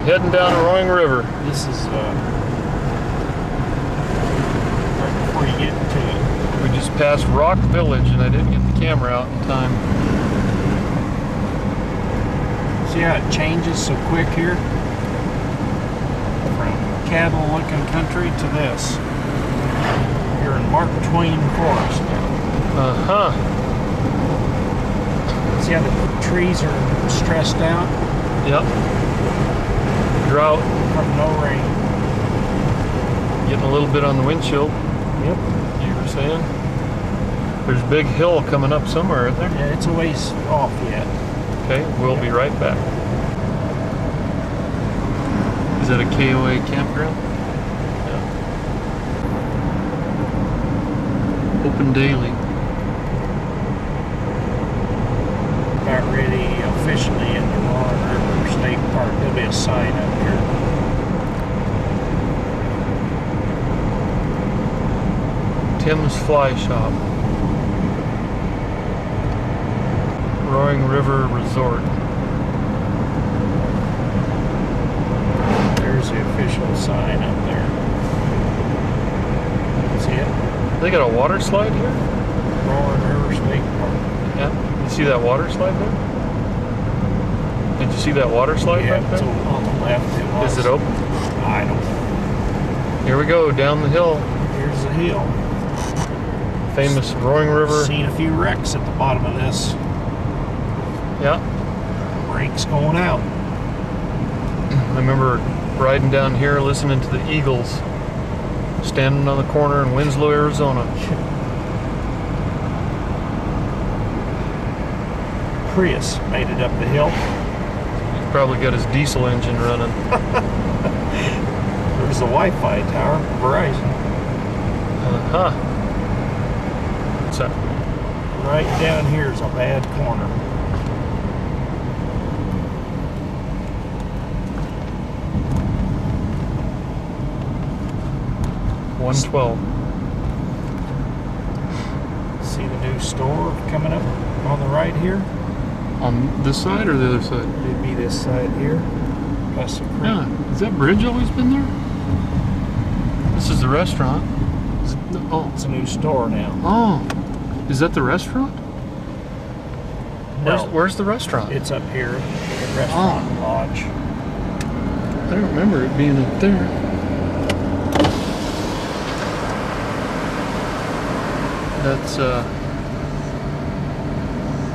Heading down the Roaring River. This is right before you get to it. We just passed Rock Village and I didn't get the camera out in time. See how it changes so quick here? From cattle-looking country to this. You're in Mark Twain Forest now. Uh-huh. See how the trees are stressed out? Yep. Drought. From no rain. Getting a little bit on the windshield. Yep. You were saying? There's a big hill coming up somewhere, isn't there? Yeah, it's a ways off yet. Okay, we'll be right back. Is that a KOA campground? Yeah. Open daily. About ready officially in the Roaring River State Park. There'll be a sign up here. Tim's Fly Shop. Roaring River Resort. There's the official sign up there. See it? They got a water slide here? Roaring River State Park. Yeah. You see that water slide there? Did you see that water slide Yeah, back it's there? on the left. It was. Is it open? I don't know. Here we go, down the hill. Here's the hill. Famous Roaring River. Seen a few wrecks at the bottom of this. Yeah. Brakes going out. I remember riding down here listening to the Eagles standing on the corner in Winslow, Arizona. Prius made it up the hill. He's probably got his diesel engine running. There's the Wi-Fi tower, Verizon. Uh-huh. What's that? Right down here is a bad corner. $112. See the new store coming up on the right here? On this side or the other side? It'd be this side here. Past the creek. Yeah. Has that bridge always been there? This is the restaurant. Is it, oh. It's a new store now. Oh. Is that the restaurant? No. Where's the restaurant? It's up here, the restaurant lodge. I don't remember it being up there. That's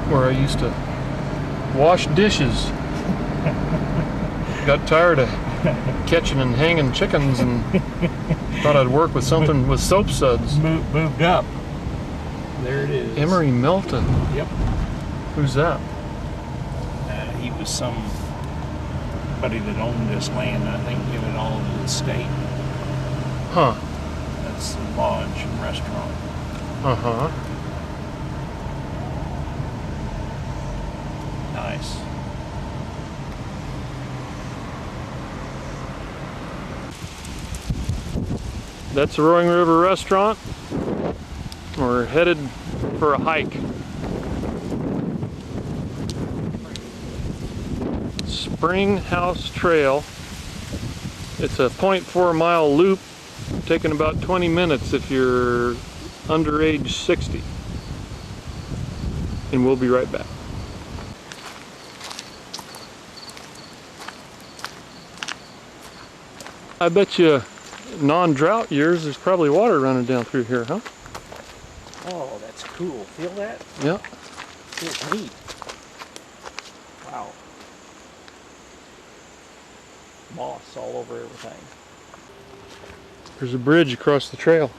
where I used to wash dishes. Got tired of catching and hanging chickens and thought I'd work with something with soap suds. Moved up. There it is. Emery Melton. Yep. Who's that? He was somebody that owned this land, I think, give it all to the state. Huh. That's the lodge and restaurant. Uh-huh. Nice. That's the Roaring River Restaurant. We're headed for a hike. Spring House Trail. It's a 0.4 mile loop, taking about 20 minutes if you're under age 60. And we'll be right back. I bet you non-drought years there's probably water running down through here, huh? Oh, that's cool. Feel that? Yeah. Feels neat. Wow. Moss all over everything. There's a bridge across the trail.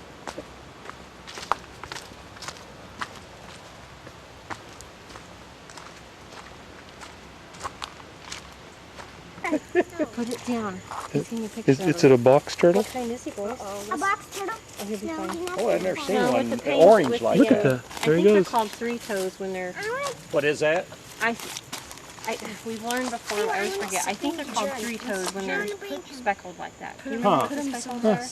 Put it down. It's at a box turtle? What kind is he, boys? A box turtle? Oh, he'll be fine. Oh, I've never seen No, one with the orange with like Look the, at that. that. There I he think they're goes. called three toes when they're. What is that? We've learned before. I always forget. I think they're called three toes when they're speckled like that. Do you remember what the speckled are?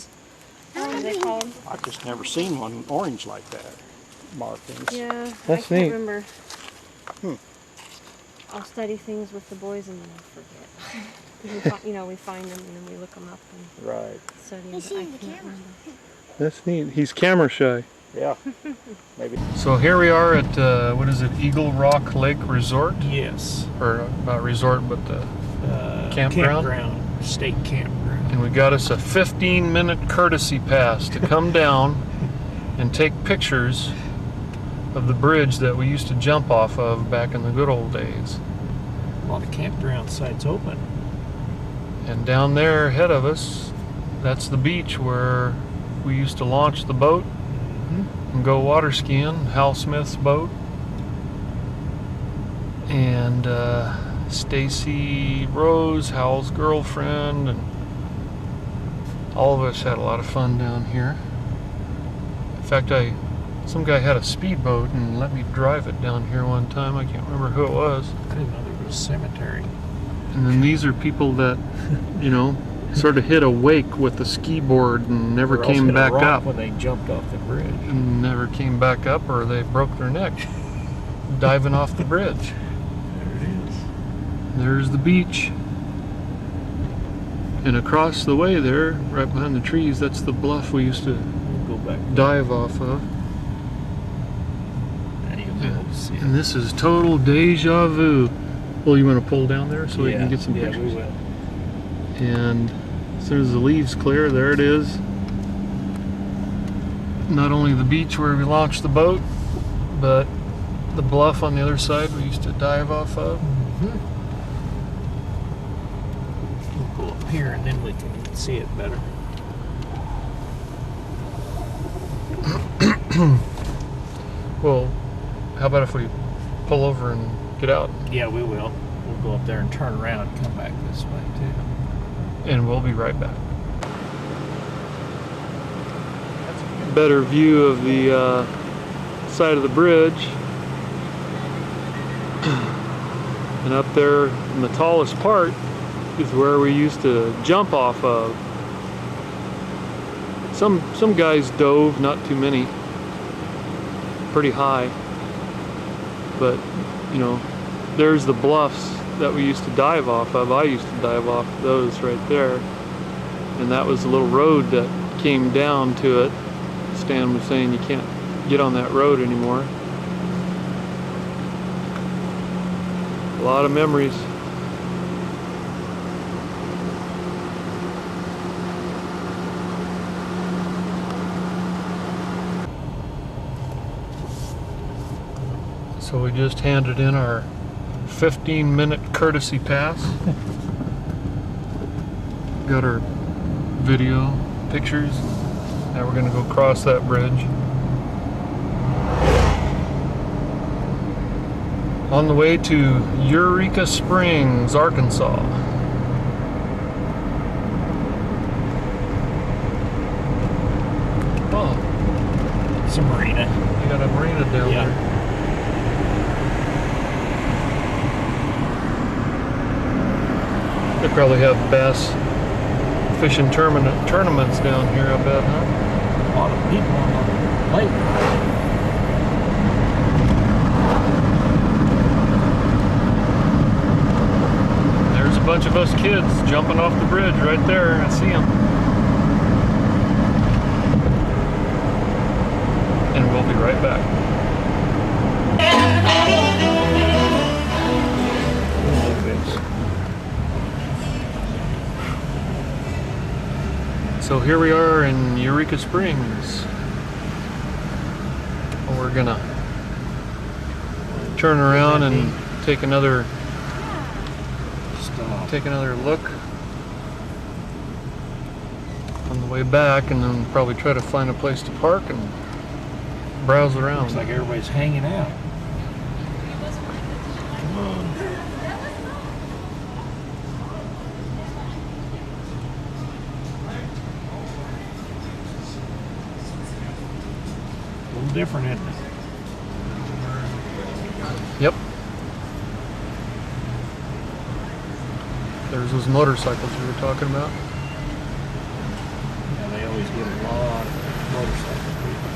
What are they called? I've just never seen one orange like that. Markings. Yeah, That's I can't neat. remember. I'll study things with the boys and then I forget. 'Cause we find them and then we look them up and Right. study them. But I can't remember. That's neat. He's camera shy. Yeah. Maybe. So here we are at, what is it, Eagle Rock Lake Resort? Yes. Or not resort, but the campground? Campground. State campground. And we got us a 15-minute courtesy pass to come down and take pictures of the bridge that we used to jump off of back in the good old days. A lot of campground sites open. And down there ahead of us, that's the beach where we used to launch the boat and go water skiing, Hal Smith's boat. And Stacy Rose, Hal's girlfriend, and all of us had a lot of fun down here. In fact, some guy had a speedboat and let me drive it down here one time. I can't remember who it was. I didn't know there was a cemetery. And then these are people that, sort of hit a wake with the ski board and never came back up. When they jumped off the bridge. And never came back up, or they broke their neck diving off the bridge. There it is. There's the beach. And across the way there, right behind the trees, that's the bluff we used to We'll go back. dive off of. And you'll be able to see it. And this is total deja vu. Well, you want to pull down there so we can get some Yeah, pictures? we will. And as soon as the leaves clear, there it is. Not only the beach where we launched the boat, but the bluff on the other side we used to dive off of. We'll go up here and then we can see it better. Well, how about if we pull over and get out? Yeah, we will. We'll go up there and turn around and come back this way too. And we'll be right back. Better view of the side of the bridge. And up there in the tallest part is where we used to jump off of. Some guys dove, not too many. Pretty high. But, there's the bluffs that we used to dive off of. I used to dive off those right there. And that was a little road that came down to it. Stan was saying you can't get on that road anymore. A lot of memories. So we just handed in our 15-minute courtesy pass. Got our video, pictures. Now we're gonna go cross that bridge. On the way to Eureka Springs, Arkansas. Oh, It's a marina. you got a marina down Yeah. there. They probably have bass fishing tournaments down here, I bet, huh? A lot of people on the lake. There's a bunch of us kids jumping off the bridge right there. I see them. And we'll be right back. So here we are in Eureka Springs. We're gonna turn around and take another look on the way back, and then probably try to find a place to park and browse around. Looks like everybody's hanging out. Come on. A little different, isn't it? Yep. There's those motorcycles we were talking about. Yeah, they always get a lot of motorcycle people.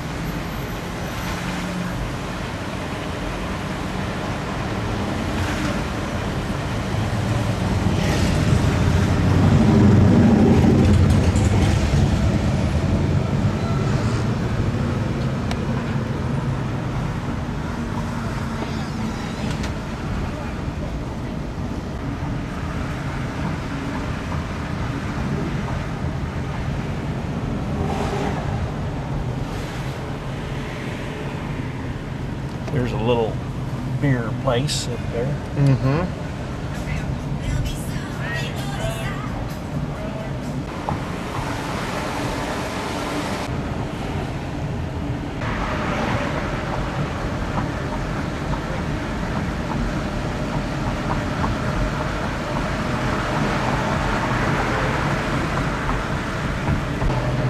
there's a little beer place up there. Mm-hmm.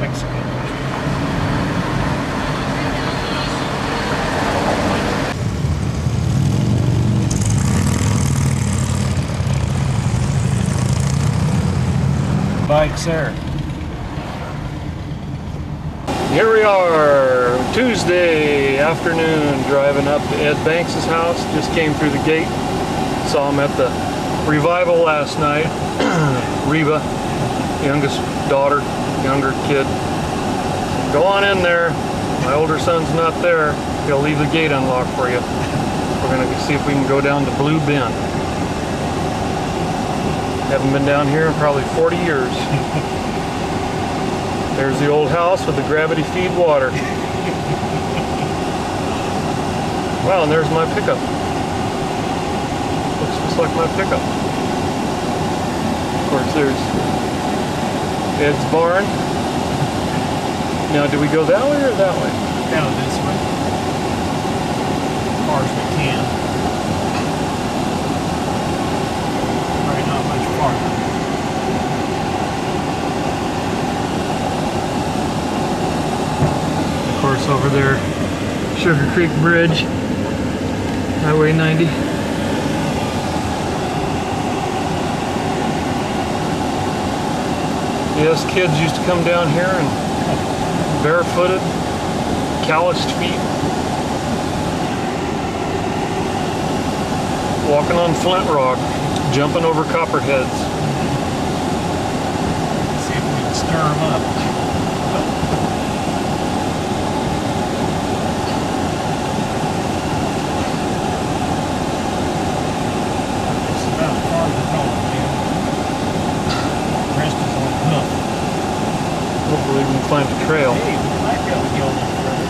Mexican. Bikes there. Here we are, Tuesday afternoon, driving up to Ed Banks' house. Just came through the gate. Saw him at the revival last night. Reba, youngest daughter, younger kid. Go on in there. My older son's not there. He'll leave the gate unlocked for you. We're gonna see if we can go down to Blue Bend. Haven't been down here in probably 40 years. There's the old house with the gravity feed water. Wow, and there's my pickup. Looks just like my pickup. Of course, there's Ed's barn. Now, do we go that way or that way? Down this way. As far as we can. Probably not much farther. Of course, over there, Sugar Creek Bridge, Highway 90. Yes, kids used to come down here and barefooted, calloused feet, walking on flint rock, jumping over copperheads. See if we can stir them up. It's about farther north, man. The rest is on hoof. Hopefully we can find a trail. Hey, we might be able to go a little further.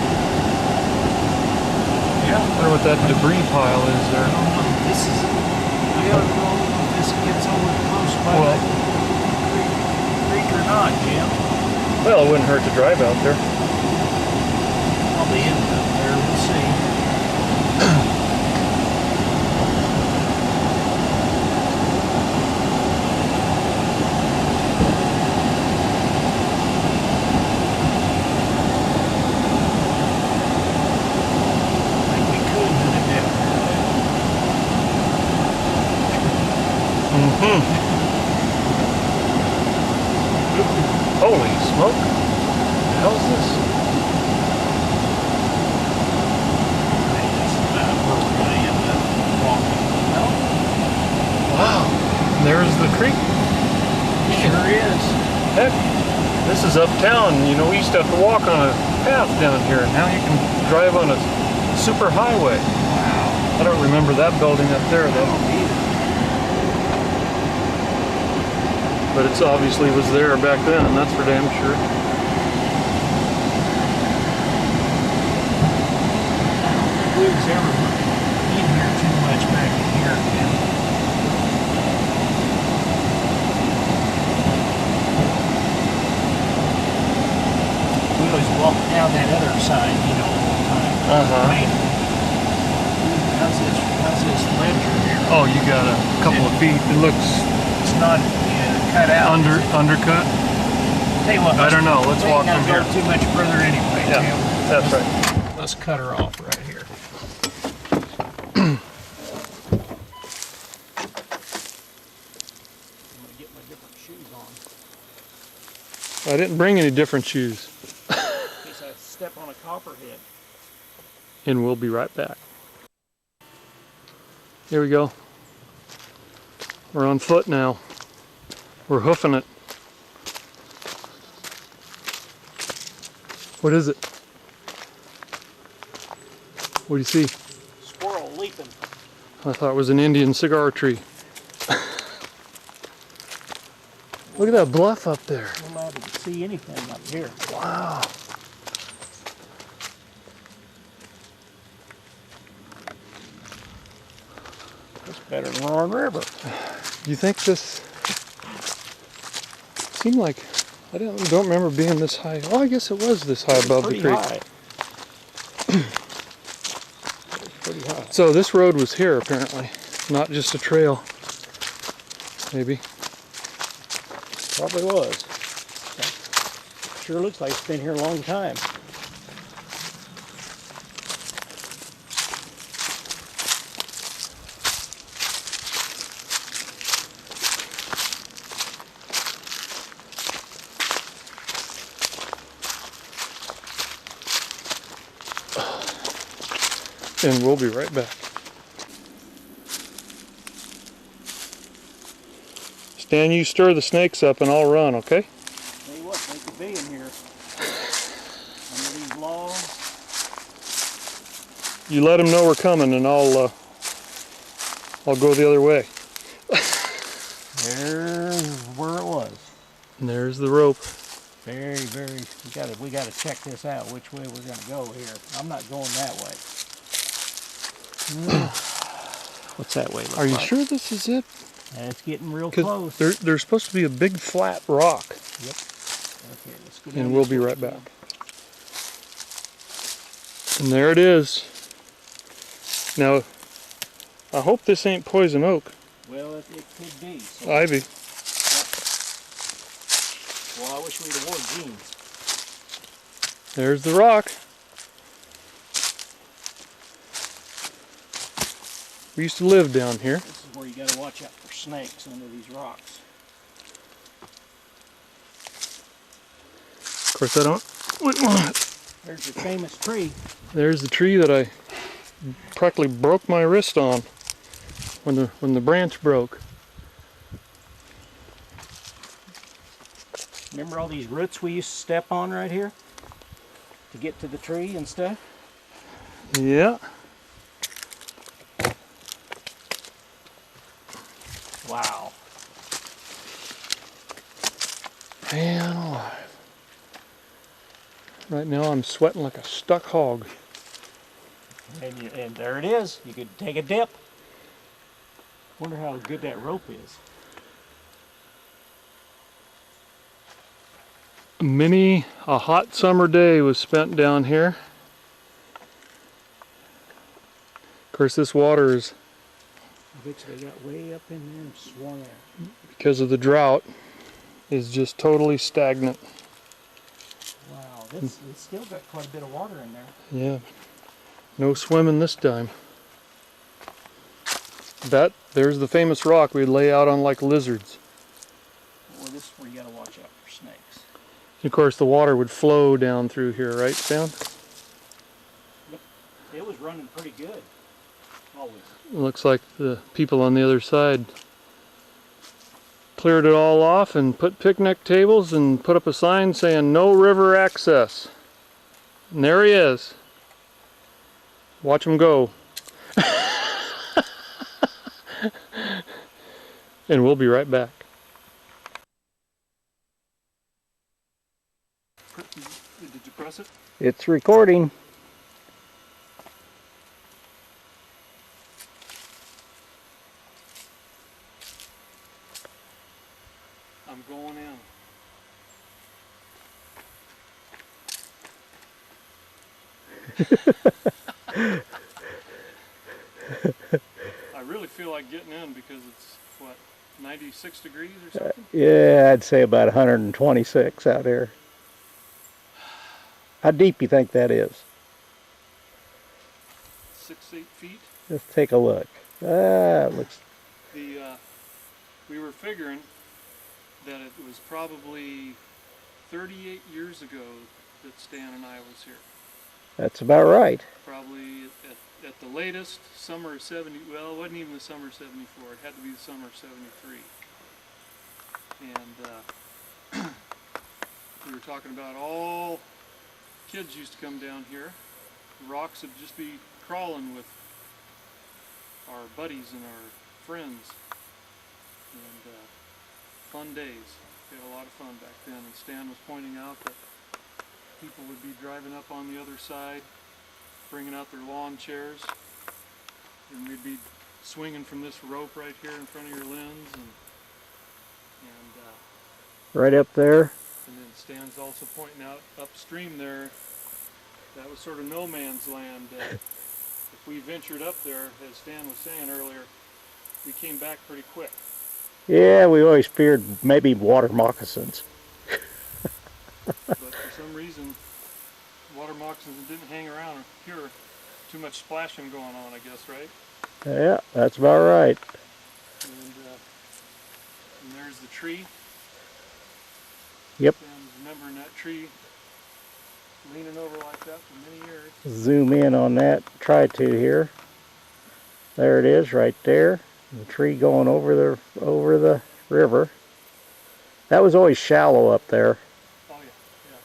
Yeah. I wonder what that debris pile is I there. don't know. This is. I don't know if this gets over close by Well- the creek or not, Jim. Well, it wouldn't hurt to drive out there. Probably end up there. We'll see. I think we could do it down Mm-hmm. Holy smoke. What the hell is this? I think that's about where we're going to end up walking. Well, Wow. There's the creek. sure is. Heck, this is uptown. You know, we used to have to walk on a path down here. Now you can drive on a super highway. Wow. I don't remember that building up there I though. don't either. But it's obviously was there back then, and that's for damn sure. We was ever in here too much back in here, man. We always walk down that other side, you know, all the time. Uh-huh. Man, how's this ledger here? Oh, you got a couple of feet. It looks It's not cut out. undercut. Tell you what, I don't know. Let's we ain't walk from gonna here. go too much further anyway, Yeah, Jim. that's right. Let's cut her off right here. I'm gonna get my different shoes on. I didn't bring any different shoes. In case I step on a copperhead. And we'll be right back. Here we go. We're on foot now. We're hoofing it. What is it? What do you see? Squirrel leaping. I thought it was an Indian cigar tree. Look at that bluff up there. I'm not allowed to see anything up here. Wow. Better than Roaring River. You think this seemed like, I don't remember being this high. Oh, I guess it was this high above the creek. High. Pretty high. So this road was here apparently, not just a trail. Maybe. Probably was. Sure looks like it's been here a long time. And we'll be right back. Stan, you stir the snakes up and I'll run, okay? Tell you what, they could be in here. Under these logs. You let them know we're coming and I'll go the other way. There's where it was. And there's the rope. Very, very, we gotta check this out, which way we're gonna go here. I'm not going that way. What's that way look Are you like? sure this is it? And it's getting real 'Cause close. there's supposed to be a big flat rock. Yep. Okay, let's go down And we'll this be way. right back. And there it is. Now, I hope this ain't poison oak. Well, it could be. So. Ivy. Yep. Well, I wish we'd have worn jeans. There's the rock. We used to live down here. This is where you gotta watch out for snakes under these rocks. Of course, I don't. There's your famous tree. There's the tree that I practically broke my wrist on when the branch broke. Remember all these roots we used to step on right here to get to the tree and stuff? Yeah. Wow. Man alive. Right now I'm sweating like a stuck hog. And there it is. You could take a dip. Wonder how good that rope is. A hot summer day was spent down here. Of course, this water is, I bet you they got way up in there and swung out. because of the drought, is just totally stagnant. Wow, it's still got quite a bit of water in there. Yeah. No swimming this time. There's the famous rock we'd lay out on like lizards. Well, this is where you gotta watch out for snakes. Of course, the water would flow down through here, right, Stan? It was running pretty good. Always. Looks like the people on the other side cleared it all off and put picnic tables and put up a sign saying no river access. And there he is. Watch him go. And we'll be right back. Did you press it? It's recording. I'm going in. I really feel like getting in because it's, what, 96 degrees or something? Yeah, I'd say about 126 out here. How deep you think that is? 6-8 feet. Let's take a look. It looks. We were figuring that it was probably 38 years ago that Stan and I was here. That's about right. Probably at the latest, summer of 70, well, it wasn't even the summer of 74, it had to be the summer of 73. And we were talking about all kids used to come down here. The rocks would just be crawling with our buddies and our friends. And fun days. We had a lot of fun back then. And Stan was pointing out that people would be driving up on the other side, bringing out their lawn chairs, and we'd be swinging from this rope right here in front of your lens, and Right up there. and then Stan's also pointing out upstream there. That was sort of no man's land. If we ventured up there, as Stan was saying earlier, we came back pretty quick. Yeah, we always feared maybe water moccasins. But for some reason, water moccasins didn't hang around here. Too much splashing going on, I guess, right? Yeah, that's about right. And there's the tree. Yep. Stan's remembering that tree, leaning over like that for many years. Zoom in on that. Try to here. There it is, right there. The tree going over the river. That was always shallow up there. Oh yeah, yeah.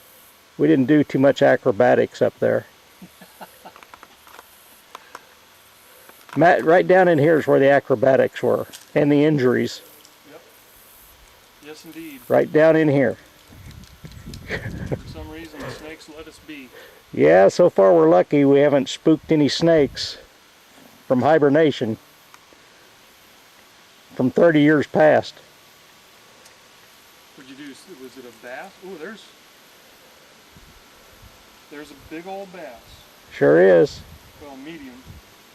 We didn't do too much acrobatics up there. Matt, right down in here is where the acrobatics were and the injuries. Yep. Yes, indeed. Right down in here. For some reason, the snakes let us be. Yeah, so far we're lucky we haven't spooked any snakes from hibernation from 30 years past. What'd you do? Was it a bass? Oh, there's a big old bass. Sure is. Well, medium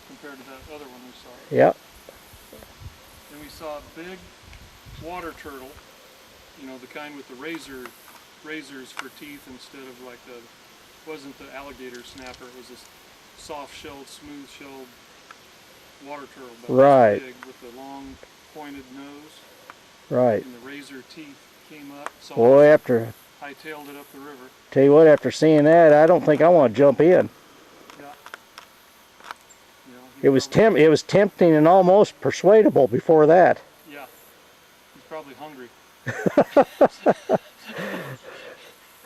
compared to that other one we saw. Yep. And we saw a big water turtle. You know, the kind with the razors for teeth instead of like wasn't the alligator snapper. It was a soft-shelled, smooth-shelled water turtle. But Right. big with the long pointed nose. Right. And the razor teeth came up. So Boy, after hightailed it up the river. tell you what, after seeing that, I don't think I want to jump in. Yeah. You know, It was tempting and almost persuadable before that. Yeah. He's probably hungry.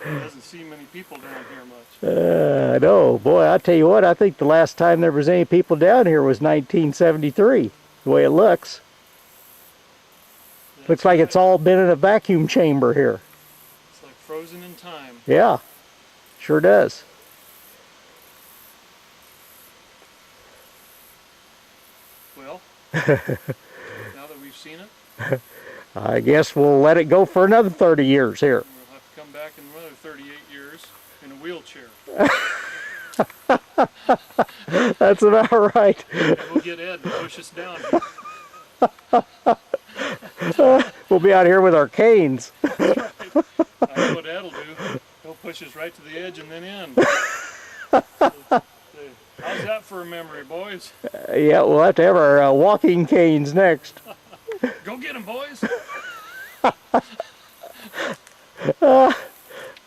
Doesn't see many people down here much. I know. Boy, I tell you what, I think the last time there was any people down here was 1973, the way it looks. That's Looks like right. it's all been in a vacuum chamber here. It's like frozen in time. Yeah, sure does. Well, now that we've seen it, I guess we'll let it go for another 30 years here. we'll have to come back in another 38 years in a wheelchair. That's about right. We'll get Ed to push us down here. We'll be out here with our canes. I know what Ed'll do. He'll push us right to the edge and then in. How's that for a memory, boys? Yeah, we'll have to have our walking canes next. Go get 'em, boys!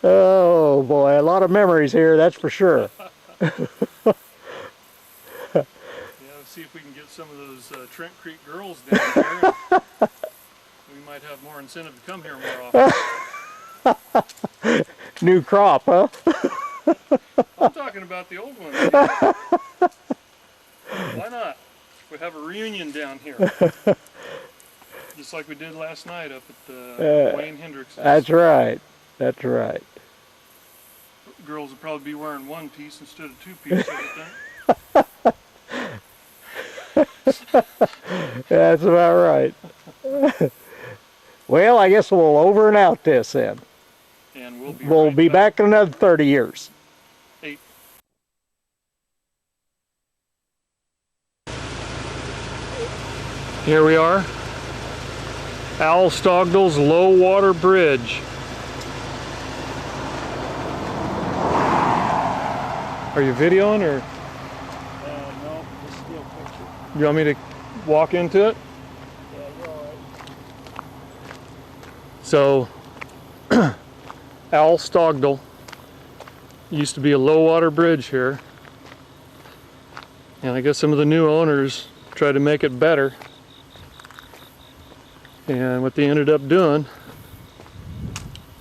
Oh boy, a lot of memories here, that's for sure. Yeah, let's see if we can get some of those Trent Creek girls down here. We might have more incentive to come here more often. New crop, huh? I'm talking about the old ones. Why not? We have a reunion down here. Just like we did last night up at Wayne Hendricks's. That's right. That's right. Girls would probably be wearing one piece instead of two pieces, I think. That's about right. Well, I guess we'll over and out this then. And we'll be We'll be back in another 30 years. 8. Here we are. Al Stogdal's Low Water Bridge. Are you videoing or No, just still picture. you want me to walk into it? Yeah, you're all right. So, Al Stogdal used to be a low water bridge here. And I guess some of the new owners tried to make it better. And what they ended up doing,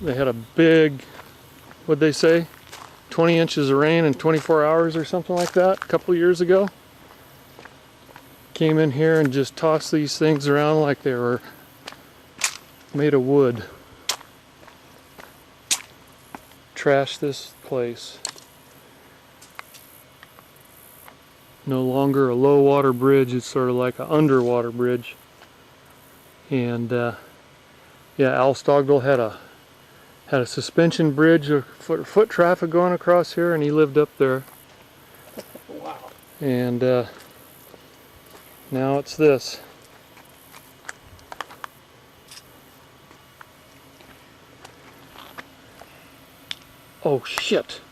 they had a big, what'd they say? 20 inches of rain in 24 hours or something like that a couple years ago. Came in here and just tossed these things around like they were made of wood. Trash this place. No longer a low water bridge, it's sort of like an underwater bridge. And yeah, Al Stogdill had a suspension bridge or foot traffic going across here, and he lived up there. Wow. And now it's this. Oh shit.